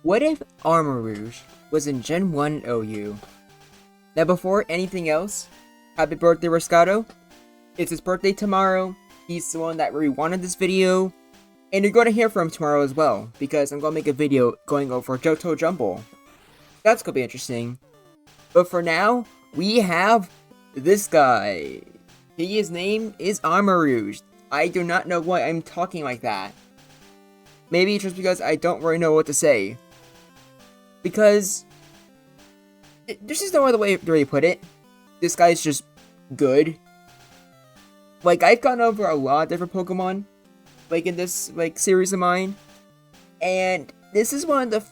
What if Armarouge was in Gen 1 OU? Now before anything else, happy birthday Roscato. It's his birthday tomorrow. He's the one that really wanted this video. And you're going to hear from him tomorrow as well, because I'm going to make a video going over Jumble. That's going to be interesting. But for now, we have this guy. His name is Armarouge. I do not know why I'm talking like that. Maybe it's just because I don't really know what to say. Because there's just no other way to really put it. This guy's just good. Like, I've gone over a lot of different Pokemon, like, in this, like, series of mine. And this is one of the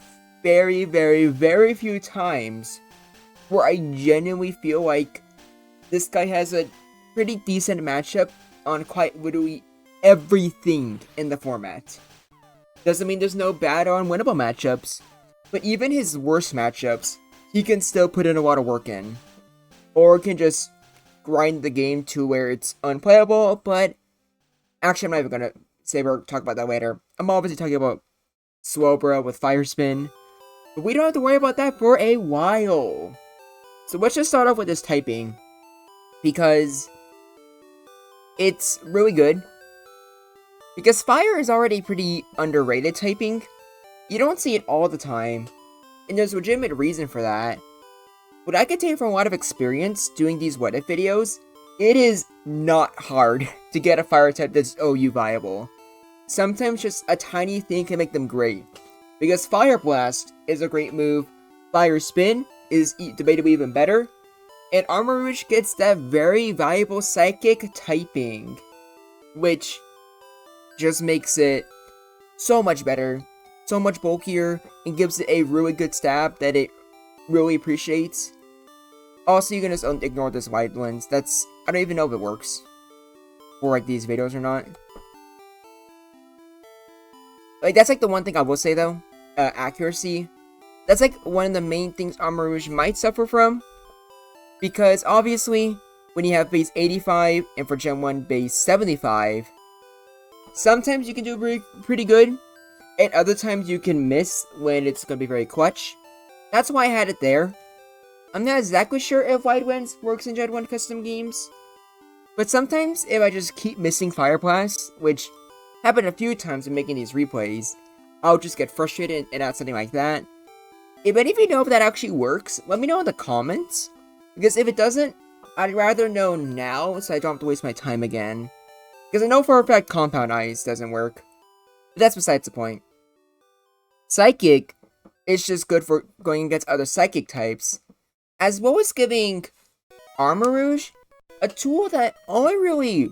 very, very, very few times where I genuinely feel like this guy has a pretty decent matchup on quite literally everything in the format. Doesn't mean there's no bad or unwinnable matchups, but even his worst matchups, he can still put in a lot of work in. Or can just grind the game to where it's unplayable, but actually I'm not even gonna say we'll talk about that later. I'm obviously talking about Swabra with Fire Spin, but we don't have to worry about that for a while. So let's just start off with this typing, because it's really good. Because Fire is already pretty underrated typing. You don't see it all the time, and there's a legitimate reason for that. What I can tell you from a lot of experience doing these what if videos, it is not hard to get a fire type that's OU viable. Sometimes just a tiny thing can make them great. Because Fire Blast is a great move, Fire Spin is debatably even better, and Armarouge gets that very valuable Psychic typing, which just makes it so much better, so much bulkier, and gives it a really good stab that it really appreciates. Also, you can just ignore this wide lens. I don't even know if it works for like these videos or not. Like, that's like the one thing I will say though, accuracy. That's like one of the main things Armarouge might suffer from, because obviously when you have base 85 and for Gen 1 base 75, sometimes you can do pretty good, and other times you can miss when it's going to be very clutch. That's why I had it there. I'm not exactly sure if Wide Winds works in Gen 1 custom games, but sometimes if I just keep missing Fire Blast, which happened a few times in making these replays, I'll just get frustrated and add something like that. If any of you know if that actually works, let me know in the comments, because if it doesn't, I'd rather know now so I don't have to waste my time again. Because I know for a fact Compound Ice doesn't work, but that's besides the point. Psychic is just good for going against other Psychic types, as well as giving Armarouge a tool that only really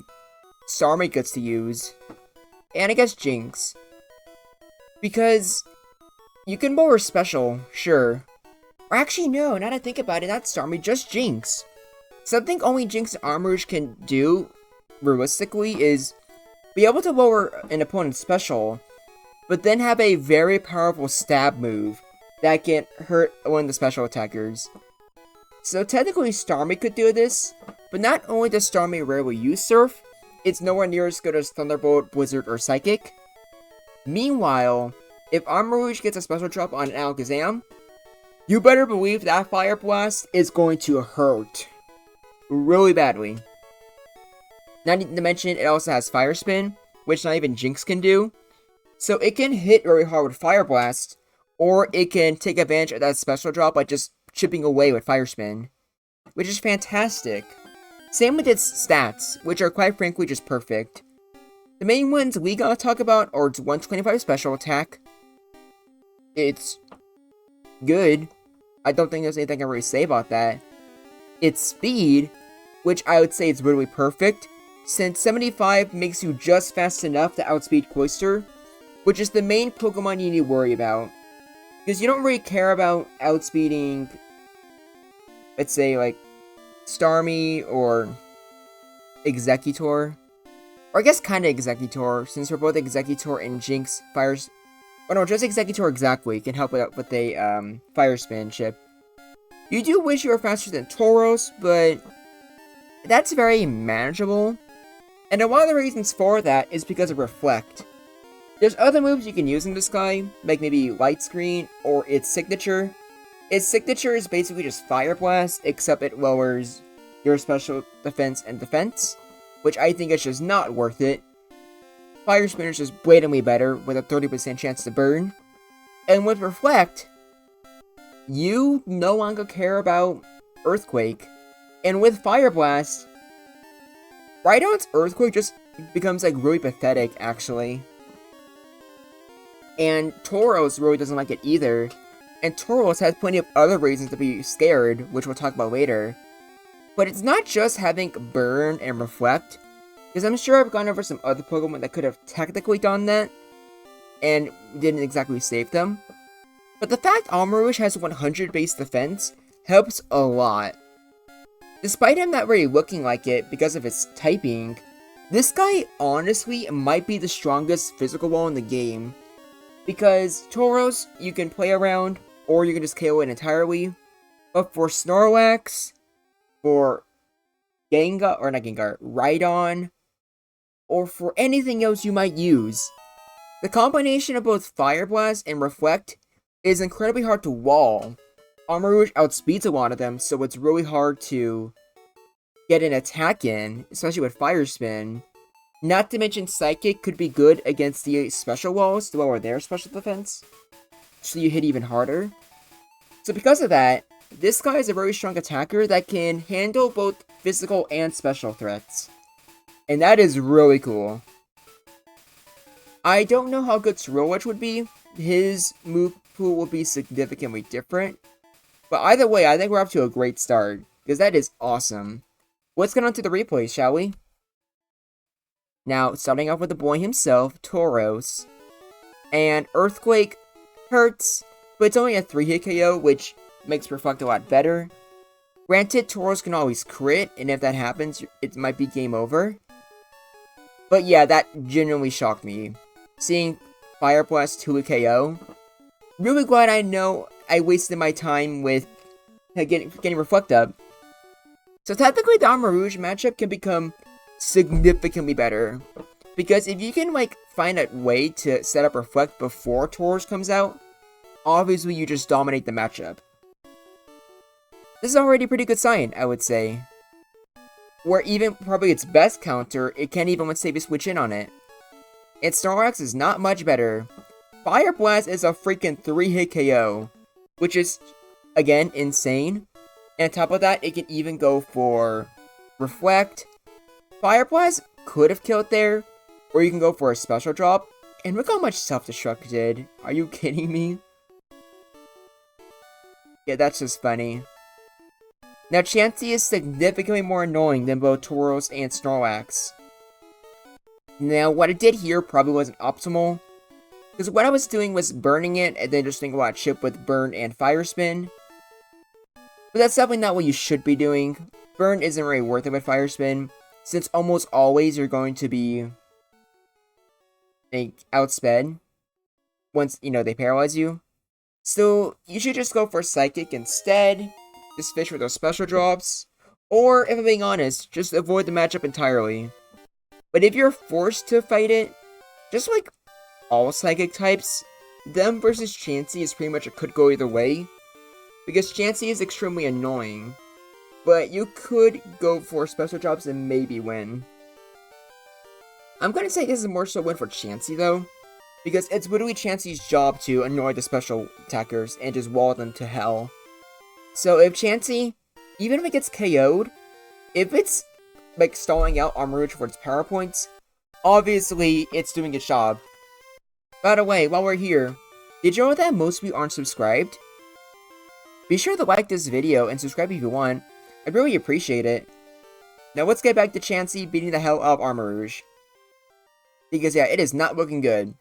Starmie gets to use, and I guess Jinx. Because you can lower special, sure. Or actually no, now that I think about it, not Starmie, just Jinx. Something only Jinx and Armarouge can do, realistically, is be able to lower an opponent's special, but then have a very powerful stab move that can hurt one of the special attackers. So technically Starmie could do this, but not only does Starmie rarely use Surf, it's nowhere near as good as Thunderbolt, Blizzard, or Psychic. Meanwhile, if Armarouge gets a special drop on an Alakazam, you better believe that Fire Blast is going to hurt really badly. Not to mention, it also has Fire Spin, which not even Jinx can do. So it can hit very hard with Fire Blast, or it can take advantage of that special drop by just chipping away with Fire Spin, which is fantastic. Same with its stats, which are quite frankly just perfect. The main ones we gotta talk about are its 125 special attack. It's good. I don't think there's anything I can really say about that. Its speed, which I would say is literally perfect, since 75 makes you just fast enough to outspeed Cloyster, which is the main Pokemon you need to worry about. Because you don't really care about outspeeding, let's say, like, Starmie or Executor. Or I guess kinda Executor, since we're both Executor and Jinx fires. Oh no, just Executor exactly can help it out with a Fire Spin chip. You do wish you were faster than Tauros, but that's very manageable. And one of the reasons for that is because of Reflect. There's other moves you can use in this guy, like maybe Light Screen or its signature. Its signature is basically just Fire Blast, except it lowers your special defense and defense, which I think is just not worth it. Fire Spin is just blatantly better with a 30% chance to burn. And with Reflect, you no longer care about Earthquake. And with Fire Blast, Rhydon's Earthquake just becomes like really pathetic, actually. And Tauros really doesn't like it either. And Tauros has plenty of other reasons to be scared, which we'll talk about later. But it's not just having Burn and Reflect, because I'm sure I've gone over some other Pokemon that could have technically done that, and didn't exactly save them. But the fact Armarouge has 100 base defense helps a lot. Despite him not really looking like it because of his typing, this guy honestly might be the strongest physical wall in the game. Because Tauros, you can play around, or you can just KO it entirely. But for Snorlax, for Rhydon, or for anything else you might use, the combination of both Fire Blast and Reflect is incredibly hard to wall. Armarouge outspeeds a lot of them, so it's really hard to get an attack in, especially with Fire Spin. Not to mention Psychic could be good against the special walls to lower their special defense, so you hit even harder. So because of that, this guy is a very strong attacker that can handle both physical and special threats. And that is really cool. I don't know how good Snorlax would be. His move pool will be significantly different. But either way, I think we're off to a great start, because that is awesome. Let's get on to the replays, shall we? Now, starting off with the boy himself, Tauros. And Earthquake hurts, but it's only a 3-hit KO, which makes Reflect a lot better. Granted, Tauros can always crit, and if that happens, it might be game over. But yeah, that genuinely shocked me. Seeing Fire Blast 2-hit KO. Really glad I know I wasted my time with getting Reflect up. So technically, the Armarouge matchup can become significantly better, because if you can find a way to set up Reflect before Tauros comes out, obviously you just dominate the matchup. This is already a pretty good sign, I would say. Where even probably its best counter, it can't even let's say we switch in on it. And Snorlax is not much better. Fire Blast is a freaking 3-hit KO, which is again insane. And on top of that, it can even go for Reflect. Fire Blast could have killed there, or you can go for a special drop. And look how much self-destruct it did. Are you kidding me? Yeah, that's just funny. Now, Chansey is significantly more annoying than both Tauros and Snorlax. Now, what I did here probably wasn't optimal, because what I was doing was burning it and then just thinking about chip with Burn and Fire Spin. But that's definitely not what you should be doing. Burn isn't really worth it with Fire Spin, since almost always you're going to be outsped once, they paralyze you. So, you should just go for Psychic instead, just fish with those special drops, or, if I'm being honest, just avoid the matchup entirely. But if you're forced to fight it, just like all Psychic types, them versus Chansey is pretty much could go either way, because Chansey is extremely annoying. But you could go for special drops and maybe win. I'm gonna say this is more so win for Chansey though, because it's literally Chansey's job to annoy the special attackers and just wall them to hell. So if Chansey, even if it gets KO'd, if it's stalling out Armarouge for its power points, obviously it's doing its job. By the way, while we're here, did you know that most of you aren't subscribed? Be sure to like this video and subscribe if you want. I'd really appreciate it. Now let's get back to Chansey beating the hell out of Armarouge. Because yeah, it is not looking good.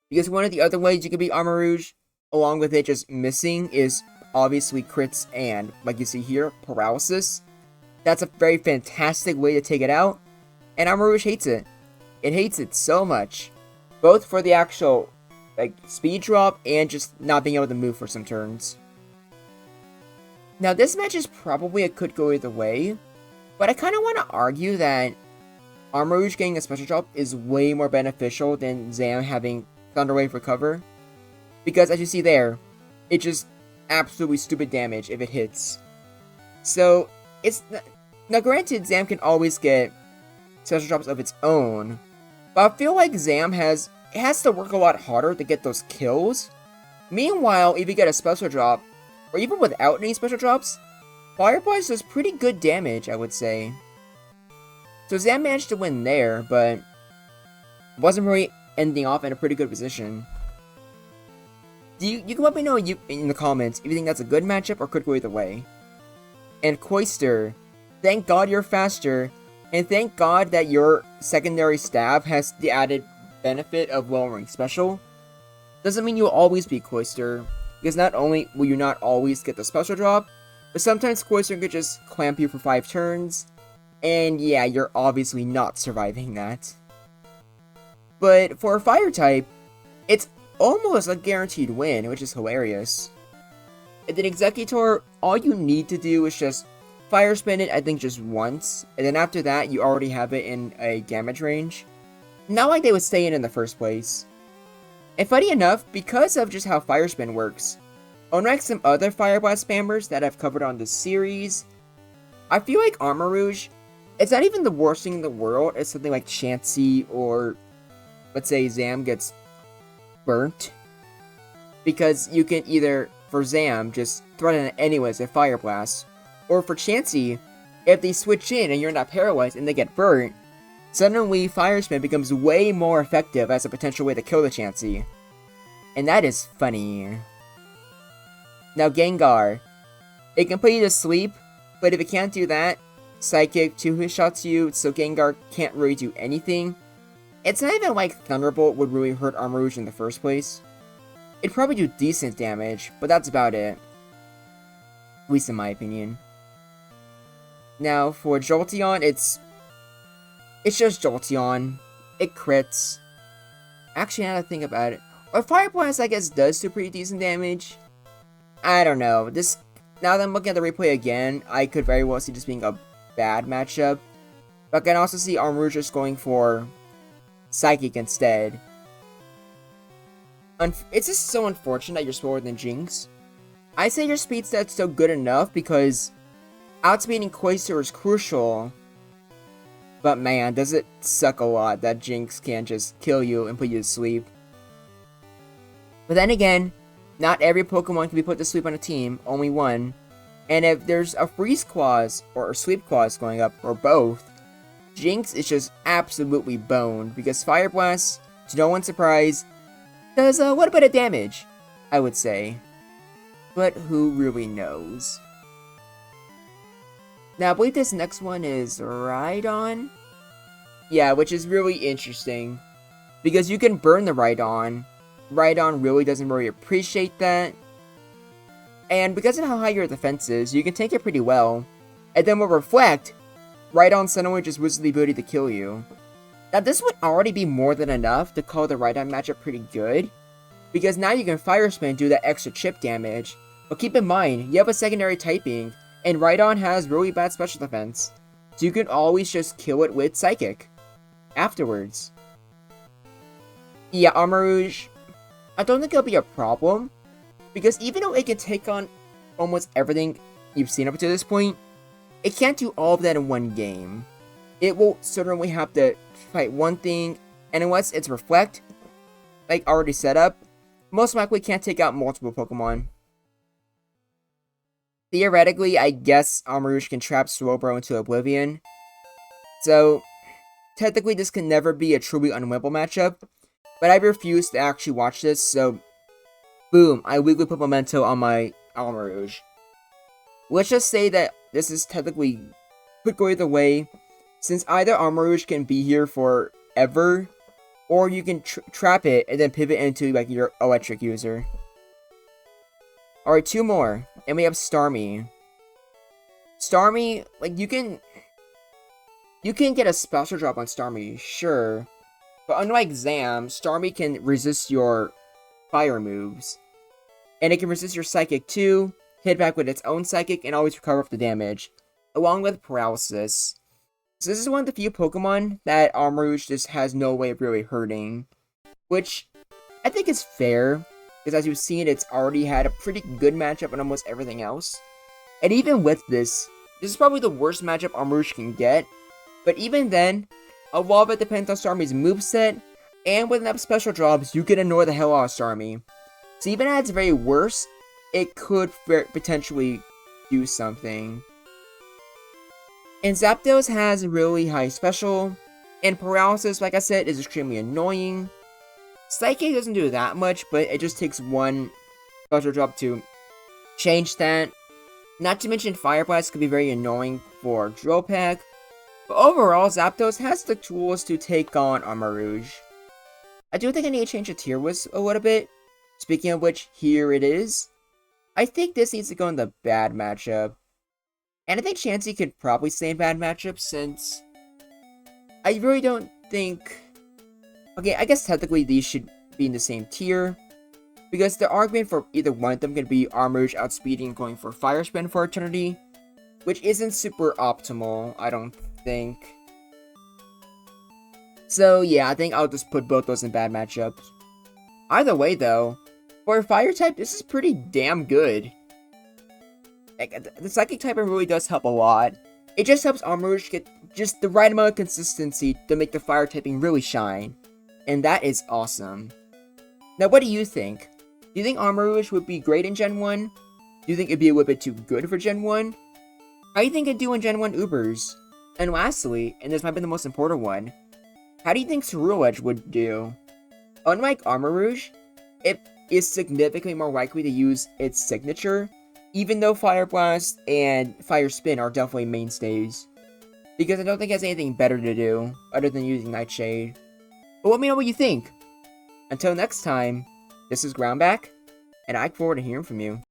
Because one of the other ways you can beat Armarouge, along with it just missing, is obviously crits and, like you see here, paralysis. That's a very fantastic way to take it out, and Armarouge hates it. It hates it so much. Both for the actual, speed drop and just not being able to move for some turns. Now, this match is probably could go either way, but I kind of want to argue that Armarouge getting a special drop is way more beneficial than Zam having Thunder Wave recover. Because as you see there, it just absolutely stupid damage if it hits. So, now granted, Zam can always get special drops of its own, but I feel like Zam has to work a lot harder to get those kills. Meanwhile, if you get a special drop, or even without any special drops, Fire Blast does pretty good damage, I would say. So Zam managed to win there, but wasn't really ending off in a pretty good position. You can let me know in the comments if you think that's a good matchup or could go either way. And Koister, thank God you're faster, and thank God that your secondary stab has the added benefit of lowering special. Doesn't mean you'll always beat Koister, because not only will you not always get the special drop, but sometimes Koister could just clamp you for 5 turns, and yeah, you're obviously not surviving that. But for a fire type, it's almost a guaranteed win, which is hilarious. And then Executor, all you need to do is just fire spin it, I think just once, and then after that, you already have it in a damage range. Not like they would stay in the first place. And funny enough, because of just how fire spin works, unlike some other Fire Blast spammers that I've covered on this series, I feel like Armarouge, it's not even the worst thing in the world if something like Chansey or, let's say, Zam gets burnt. Because you can either, for Zam, just threaten it anyways with Fire Blast, or for Chansey, if they switch in and you're not paralyzed and they get burnt, suddenly Fire Spin becomes way more effective as a potential way to kill the Chansey. And that is funny. Now Gengar, it can put you to sleep, but if it can't do that, Psychic 2-hit shots you, so Gengar can't really do anything. It's not even like Thunderbolt would really hurt Armarouge in the first place. It'd probably do decent damage, but that's about it. At least in my opinion. Now, for Jolteon, it's just Jolteon. It crits. Actually, now that I think about it, or Fire Blast, I guess, does do pretty decent damage. I don't know. Now that I'm looking at the replay again, I could very well see this being a bad matchup. But I can also see Armarouge just going for Psychic instead. It's just so unfortunate that you're slower than Jinx. I say your speed stat's still good enough because outspeeding Koister is crucial. But man, does it suck a lot that Jinx can just kill you and put you to sleep. But then again, not every Pokemon can be put to sleep on a team, only one. And if there's a Freeze Clause or a Sleep Clause going up, or both, Jinx is just absolutely boned because Fire Blast, to no one's surprise, does what a bit of damage, I would say. But who really knows? Now, I believe this next one is Rhydon. Yeah, which is really interesting. Because you can burn the Rhydon. Rhydon really doesn't really appreciate that. And because of how high your defense is, you can take it pretty well. And then with Reflect, Rhydon suddenly just loses the ability to kill you. Now, this would already be more than enough to call the Rhydon matchup pretty good. Because now you can Fire Spin and do that extra chip damage. But keep in mind, you have a secondary typing. And Rhydon has really bad special defense, so you can always just kill it with Psychic afterwards. Yeah, Armarouge, I don't think it'll be a problem, because even though it can take on almost everything you've seen up to this point, it can't do all of that in one game. It will certainly have to fight one thing, and unless it's Reflect, like already set up, most likely can't take out multiple Pokemon. Theoretically, I guess Armarouge can trap Slowbro into oblivion. So, technically this can never be a truly unwinnable matchup. But I refuse to actually watch this, so boom, I weakly put Memento on my Armarouge. Let's just say that this is technically could go either way, since either Armarouge can be here forever, or you can trap it and then pivot into like your electric user. Alright, 2 more. And we have Starmie. Starmie, like, you can get a special drop on Starmie, sure. But unlike Zam, Starmie can resist your fire moves. And it can resist your Psychic too, hit back with its own Psychic, and always recover up the damage. Along with Paralysis. So this is one of the few Pokemon that Armarouge just has no way of really hurting. Which I think is fair, because as you've seen, it's already had a pretty good matchup on almost everything else. And even with this is probably the worst matchup Armarouge can get. But even then, a lot of it depends on Starmie's moveset, and with enough special drops, you can annoy the hell out of Starmie. So even at its very worst, it could potentially do something. And Zapdos has really high special, and Paralysis, like I said, is extremely annoying. Psychic doesn't do that much, but it just takes one special drop to change that. Not to mention Fire Blast could be very annoying for Drill Peck. But overall, Zapdos has the tools to take on Armarouge. I do think I need to change the tier list a little bit. Speaking of which, here it is. I think this needs to go in the bad matchup. And I think Chansey could probably stay in bad matchup since I really don't think... Okay, I guess technically these should be in the same tier. Because the argument for either one of them could be Armarouge outspeeding and going for Fire Spin for Eternity. Which isn't super optimal, I don't think. So yeah, I think I'll just put both those in bad matchups. Either way though, for a Fire type, this is pretty damn good. Like, the Psychic type really does help a lot. It just helps Armarouge get just the right amount of consistency to make the Fire typing really shine. And that is awesome. Now what do you think? Do you think Armarouge would be great in Gen 1? Do you think it'd be a little bit too good for Gen 1? How do you think it'd do in Gen 1 Ubers? And lastly, and this might be the most important one, how do you think Ceruledge would do? Unlike Armarouge, it is significantly more likely to use its signature, even though Fire Blast and Fire Spin are definitely mainstays. Because I don't think it has anything better to do, other than using Nightshade. But let me know what you think! Until next time, this is Groundback, and I look forward to hearing from you.